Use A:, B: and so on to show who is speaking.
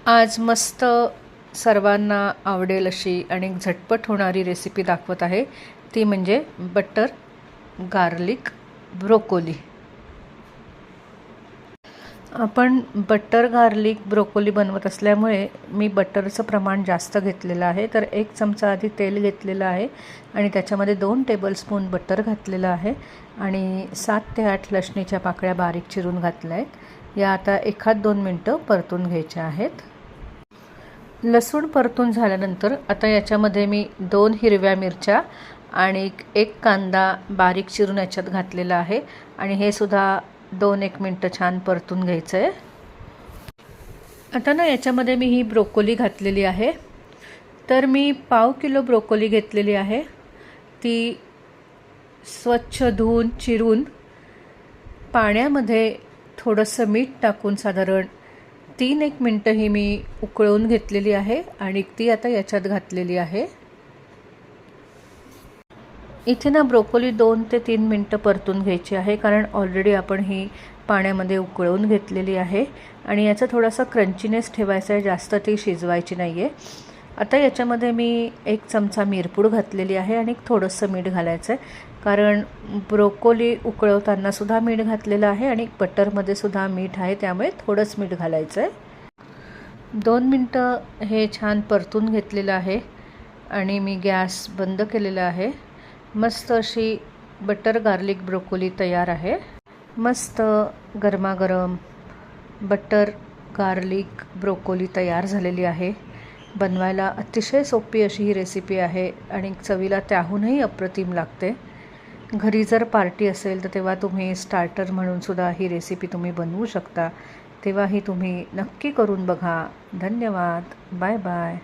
A: आज मस्त सर्वांना आवडेल अशी आणि झटपट होणारी रेसिपी दाखवत आहे, ती म्हणजे बटर गार्लिक ब्रोकोली। आपण बटर गार्लिक ब्रोकोली बनवत असल्यामुळे मी बटरचं प्रमाण जास्त घेतलेलं आहे। तर 1 चमचा आधी तेल घेतलेलं आहे आणि त्याच्यामध्ये 2 टेबलस्पून बटर घातलेलं आहे आणि 7 ते 8 लसणीच्या पाकळ्या बारीक चिरून घातल्या आहेत। या आता 1-2 मिनिटं परतून घ्यायच्या आहेत। लसूण परतून झाल्यानंतर आता याच्यामध्ये मी 2 हिरव्या मिरच्या आणि 1 कांदा बारीक चिरून याच्यात घातलेला आहे आणि हे सुद्धा 2-1 मिनिटं छान परतून घ्यायचं आहे। आता ना याच्यामध्ये मी ही ब्रोकोली घातलेली आहे। तर मी पाव किलो ब्रोकोली घेतलेली आहे। ती स्वच्छ धुवून चिरून पाण्यामध्ये थोडंसं मीठ टाकून साधारण 3-1 मिनिटं ही मी उकळवून घेतलेली आहे आणि ती आता याच्यात घातलेली आहे। इथे ना ब्रोकोली 2 ते 3 मिनिटं परतून घ्यायची आहे, कारण ऑलरेडी आपण ही पाण्यामध्ये उकळवून घेतलेली आहे आणि याचा थोडासा क्रंचीनेस ठेवायचा आहे, जास्त ती शिजवायची नाही आहे। आता याच्यामध्ये मी 1 चमचा मिरपूड घातलेली आहे आणि थोडंसं मीठ घालायचं आहे, कारण ब्रोकोली उकळवताना सुद्धा मीठ घातलेलं आहे आणि बटरमध्ये सुद्धा मीठ आहे, त्यामुळे थोडंच मीठ घालायचं आहे। 2 मिनिटं हे छान परतून घेतलेलं आहे आणि मी गॅस बंद केलेला आहे। मस्त अशी बटर गार्लिक ब्रोकोली तयार आहे। मस्त गरमागरम बटर गार्लिक ब्रोकोली तयार झालेली आहे। बनवायला अतिशय सोपी अशी ही रेसिपी आहे आणि चवीला त्याहूनही अप्रतिम लागते। घरी जर पार्टी असेल तर तेव्हा तुम्ही स्टार्टर म्हणून सुद्धा ही रेसिपी तुम्ही बनवू शकता। तेव्हा ही तुम्ही नक्की करून बघा। धन्यवाद। Bye bye.